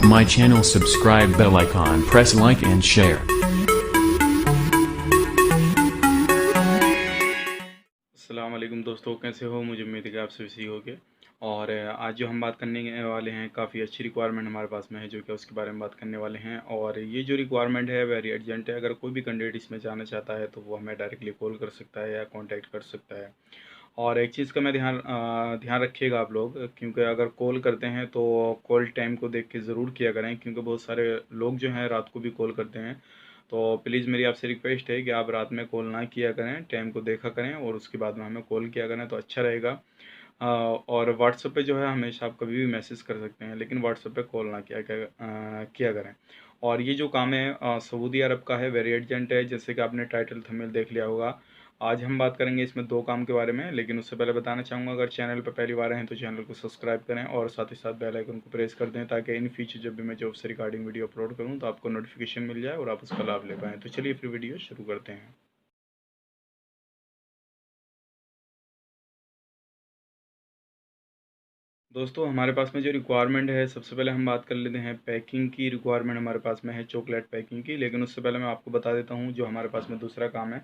my channel, subscribe, bell icon, press like and share. अस्सलाम वालेकुम दोस्तों, कैसे हो? मुझे उम्मीद है कि आप सभी सही होंगे। और आज जो हम बात करने वाले हैं, काफ़ी अच्छी रिक्वायरमेंट हमारे पास में है, जो कि उसके बारे में बात करने वाले हैं। और ये जो रिक्वायरमेंट है वेरी अर्जेंट है। अगर कोई भी कैंडिडेट इसमें जाना चाहता है तो वो हमें डायरेक्टली कॉल कर सकता है या कॉन्टैक्ट कर सकता है। और एक चीज़ का मैं ध्यान रखिएगा आप लोग, क्योंकि अगर कॉल करते हैं तो कॉल टाइम को देख के ज़रूर किया करें, क्योंकि बहुत सारे लोग जो हैं रात को भी कॉल करते हैं। तो प्लीज़ मेरी आपसे रिक्वेस्ट है कि आप रात में कॉल ना किया करें, टाइम को देखा करें और उसके बाद में हमें कॉल किया करें तो अच्छा रहेगा। और व्हाट्सएप पे जो है हमेशा आप कभी भी मैसेज कर सकते हैं, लेकिन व्हाट्सएप पे कॉल ना किया करें। और ये जो काम है सऊदी अरब का है, वेरी अर्जेंट है, जैसे कि आपने टाइटल थंबनेल देख लिया होगा। आज हम बात करेंगे इसमें 2 काम के बारे में, लेकिन उससे पहले बताना चाहूँगा, अगर चैनल पर पहली बार हैं तो चैनल को सब्सक्राइब करें और साथ ही साथ बेल आइकन को प्रेस कर दें, ताकि इन फ्यूचर जब भी मैं जॉब से रिगार्डिंग वीडियो अपलोड करूँ तो आपको नोटिफिकेशन मिल जाए और आप उसका लाभ ले पाएँ। तो चलिए फिर वीडियो शुरू करते हैं। दोस्तों, हमारे पास में जो रिक्वायरमेंट है, सबसे पहले हम बात कर लेते हैं पैकिंग की। रिक्वायरमेंट हमारे पास में है चॉकलेट पैकिंग की, लेकिन उससे पहले मैं आपको बता देता हूँ जो हमारे पास में दूसरा काम है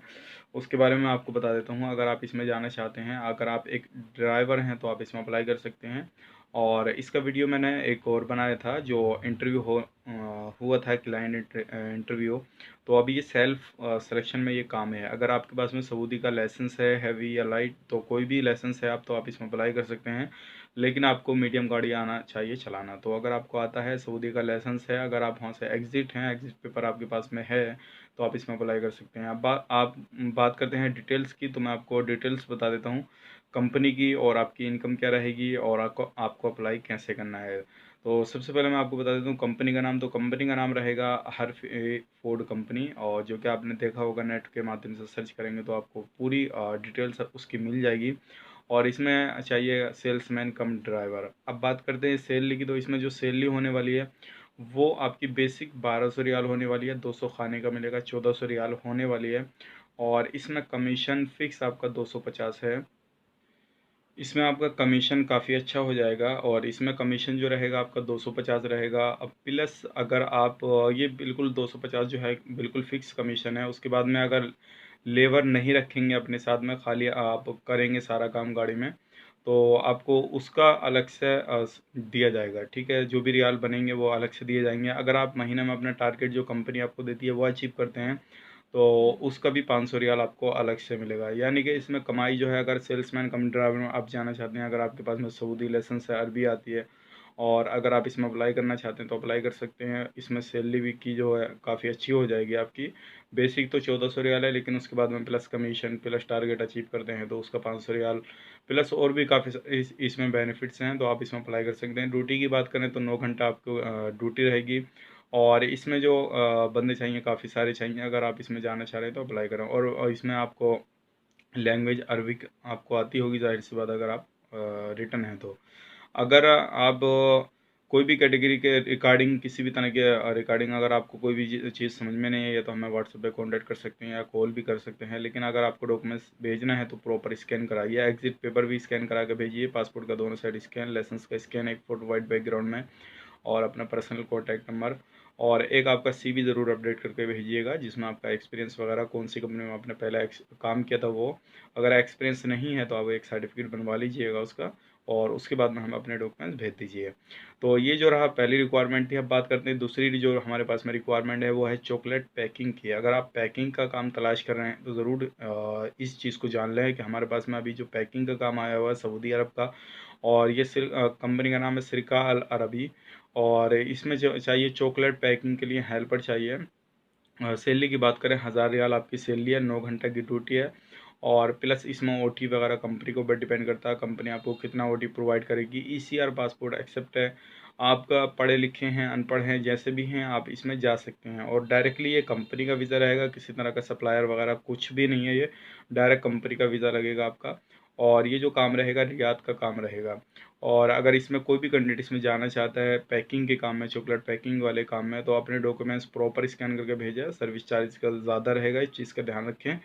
उसके बारे में आपको बता देता हूँ। अगर आप इसमें जाना चाहते हैं, अगर आप एक ड्राइवर हैं तो आप इसमें अप्लाई कर सकते हैं। और इसका वीडियो मैंने एक और बनाया था, जो इंटरव्यू हुआ था, क्लाइंट इंटरव्यू। तो अभी ये सेल्फ सिलेक्शन में ये काम है। अगर आपके पास में सऊदी का लाइसेंस है, हैवी या लाइट, तो कोई भी लाइसेंस है आप, तो आप इसमें अप्लाई कर सकते हैं। लेकिन आपको मीडियम गाड़ी आना चाहिए चलाना। तो अगर आपको आता है, सऊदी का लाइसेंस है, अगर आप वहाँ से एग्ज़िट हैं, एग्ज़िट पेपर आपके पास में है, तो आप इसमें अप्लाई कर सकते हैं। अब आप बात करते हैं डिटेल्स की, तो मैं आपको डिटेल्स बता देता हूँ कंपनी की, और आपकी इनकम क्या रहेगी और आपको आपको अप्लाई कैसे करना है। तो सबसे पहले मैं आपको बता देता हूँ कंपनी का नाम। तो कंपनी का नाम रहेगा हरफोर्ड कंपनी, और जो कि आपने देखा होगा, नेट के माध्यम से सर्च करेंगे तो आपको पूरी डिटेल्स उसकी मिल जाएगी। और इसमें चाहिए सेल्समैन कम ड्राइवर। अब बात करते हैं सैलरी की। तो इसमें जो सैलरी होने वाली है वो आपकी बेसिक 1200 रियाल होने वाली है, 200 खाने का मिलेगा, 1400 रियाल होने वाली है। और इसमें कमीशन फिक्स आपका 250 है। इसमें आपका कमीशन काफ़ी अच्छा हो जाएगा, और इसमें कमीशन जो रहेगा आपका 250 रहेगा। अब प्लस अगर आप ये बिल्कुल 250 जो है बिल्कुल फिक्स कमीशन है। उसके बाद में अगर लेबर नहीं रखेंगे अपने साथ में, खाली आप करेंगे सारा काम गाड़ी में, तो आपको उसका अलग से दिया जाएगा। ठीक है, जो भी रियाल बनेंगे वो अलग से दिए जाएंगे। अगर आप महीने में अपना टारगेट जो कंपनी आपको देती है वो अचीव करते हैं, तो उसका भी 500 रियाल आपको अलग से मिलेगा। यानी कि इसमें कमाई जो है, अगर सेल्समैन कम ड्राइवर में आप जाना चाहते हैं, अगर आपके पास में सऊदी लाइसेंस है, अरबी आती है, और अगर आप इसमें अप्लाई करना चाहते हैं तो अप्लाई कर सकते हैं। इसमें सैलरी भी की जो है काफ़ी अच्छी हो जाएगी आपकी। बेसिक तो 1400 रियाल है, लेकिन उसके बाद में plus commission plus target achieve करते हैं तो उसका 500 रियाल प्लस और भी काफ़ी इसमें बेनिफिट्स हैं, तो आप इसमें अप्लाई कर सकते हैं। ड्यूटी की बात करें तो 9 घंटा आपको ड्यूटी रहेगी। और इसमें जो बंदे चाहिए, काफ़ी सारे चाहिए। अगर आप इसमें जाना चाह रहे हैं तो अप्लाई करें। और इसमें आपको लैंग्वेज अरबिक आपको आती होगी, जाहिर सी बात, अगर आप रिटर्न हैं तो। अगर आप कोई भी कैटेगरी के रिगार्डिंग, किसी भी तरह के रिगार्डिंग, अगर आपको कोई भी चीज़ समझ में नहीं है तो हमें व्हाट्सएप पे कांटेक्ट कर सकते हैं या कॉल भी कर सकते हैं। लेकिन अगर आपको डॉक्यूमेंट्स भेजना है तो प्रॉपर स्कैन कराइए, एग्जिट पेपर भी स्कैन करा के भेजिए, पासपोर्ट का दोनों साइड स्कैन, लाइसेंस का स्कैन, एक फोटो वाइट बैकग्राउंड में, और अपना पर्सनल कॉन्टैक्ट नंबर, और एक आपका सीवी ज़रूर अपडेट करके भेजिएगा, जिसमें आपका एक्सपीरियंस वगैरह, कौन सी कंपनी में आपने पहले काम किया था वो। अगर एक्सपीरियंस नहीं है तो आप एक सर्टिफिकेट बनवा लीजिएगा उसका, और उसके बाद में हमें अपने डॉक्यूमेंट्स भेज दीजिए। तो ये जो रहा पहली रिक्वायरमेंट थी। अब बात करते हैं दूसरी जो हमारे पास में रिक्वायरमेंट है, वो है चॉकलेट पैकिंग की। अगर आप पैकिंग का काम तलाश कर रहे हैं तो ज़रूर इस चीज़ को जान लें कि हमारे पास में अभी जो पैकिंग का काम आया हुआ है सऊदी अरब का, और ये कंपनी का नाम है सिरका अल अरबी। और इसमें जो चाहिए चॉकलेट पैकिंग के लिए हेल्पर चाहिए। सैलरी की बात करें, 1000 रियाल आपकी सैलरी है, 9 घंटा की ड्यूटी है। और प्लस इसमें ओटी वगैरह कंपनी के ऊपर डिपेंड करता है, कंपनी आपको कितना ओटी प्रोवाइड करेगी। ईसीआर पासपोर्ट एक्सेप्ट है। आपका पढ़े लिखे हैं, अनपढ़ हैं, जैसे भी हैं, आप इसमें जा सकते हैं। और डायरेक्टली ये कंपनी का वीज़ा रहेगा, किसी तरह का सप्लायर वगैरह कुछ भी नहीं है, ये डायरेक्ट कंपनी का वीज़ा लगेगा आपका। और ये जो काम रहेगा रियाद का काम रहेगा। और अगर इसमें कोई भी कैंडिडेट इसमें जाना चाहता है पैकिंग के काम में, चॉकलेट पैकिंग वाले काम में, तो अपने डॉक्यूमेंट्स प्रॉपर स्कैन करके भेजें। सर्विस चार्ज का ज़्यादा रहेगा, इस चीज़ का ध्यान रखें।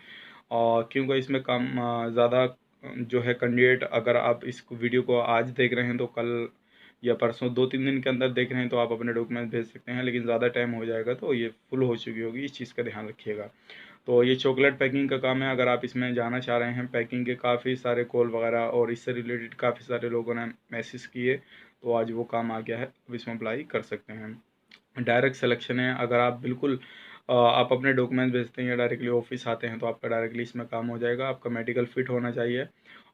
और क्योंकि इसमें काम ज़्यादा जो है कैंडिडेट, अगर आप इस वीडियो को आज देख रहे हैं तो कल या परसों 2-3 दिन के अंदर देख रहे हैं तो आप अपने डॉक्यूमेंट भेज सकते हैं, लेकिन ज़्यादा टाइम हो जाएगा तो ये फुल हो चुकी होगी, इस चीज़ का ध्यान रखिएगा। तो ये चॉकलेट पैकिंग का काम है, अगर आप इसमें जाना चाह रहे हैं, पैकिंग के काफ़ी सारे कॉल वगैरह और इससे रिलेटेड काफ़ी सारे लोगों ने मैसेज किए, तो आज वो काम आ गया है, अब इसमें अप्लाई कर सकते हैं। डायरेक्ट सिलेक्शन है, अगर आप बिल्कुल आप अपने डॉक्यूमेंट भेजते हैं या डायरेक्टली ऑफिस आते हैं तो आपका डायरेक्टली इसमें काम हो जाएगा। आपका मेडिकल फिट होना चाहिए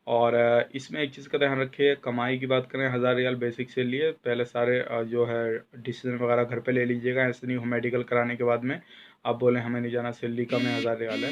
और इसमें एक चीज़ का ध्यान रखिए, कमाई की बात करें 1000 रियाल बेसिक से लिए पहले सारे जो है डिसीजन वगैरह घर पे ले लीजिएगा। ऐसे नहीं हो मेडिकल कराने के बाद में आप बोलें हमें नहीं जाना, सैलरी कम है 1000 रियाल है।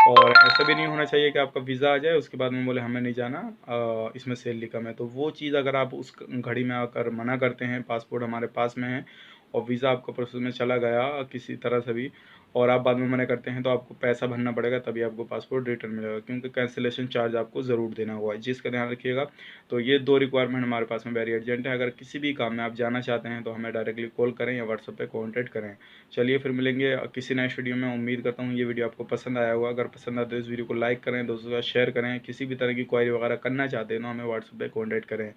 और ऐसा भी नहीं होना चाहिए कि आपका वीज़ा आ जाए उसके बाद में बोले हमें नहीं जाना, इसमें सैलरी कम है। तो वो चीज़ अगर आप उस घड़ी में आकर मना करते हैं, पासपोर्ट हमारे पास में है और वीज़ा आपका प्रोसेस में चला गया किसी तरह से भी और आप बाद में मना करते हैं, तो आपको पैसा भरना पड़ेगा, तभी आपको पासपोर्ट रिटर्न मिलेगा, क्योंकि कैंसिलेशन चार्ज आपको ज़रूर देना हुआ है, जिसका ध्यान रखिएगा। तो ये 2 रिक्वायरमेंट हमारे पास में वेरी अर्जेंट है। अगर किसी भी काम में आप जाना चाहते हैं तो हमें डायरेक्टली कॉल करें या व्हाट्सएप पे कॉन्टैक्ट करें। चलिए फिर मिलेंगे किसी नेक्स्ट वीडियो में। उम्मीद करता हूँ ये वीडियो आपको पसंद आया होगा। अगर पसंद आए तो इस वीडियो को लाइक करें, दोस्तों के साथ शेयर करें। किसी भी तरह की क्वारी वगैरह करना चाहते हैं तो हमें व्हाट्सएप पे कॉन्टैक्ट करें।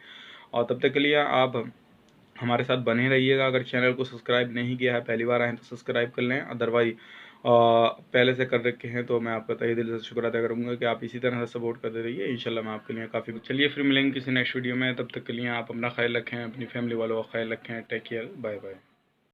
और तब तक के लिए आप हमारे साथ बने रहिएगा। अगर चैनल को सब्सक्राइब नहीं किया है, पहली बार आए हैं तो सब्सक्राइब कर लें, अदरवाइज पहले से कर रखे हैं तो मैं आपका तहे दिल से शुक्र अदा करूँगा कि आप इसी तरह से सपोर्ट करते रहिए। इंशाल्लाह मैं आपके लिए काफ़ी कुछ। चलिए फिर मिलेंगे किसी नेक्स्ट वीडियो में, तब तक के लिए आप अपना ख्याल रखें, अपनी फैमिली वालों का ख्याल रखें। Take care, bye bye.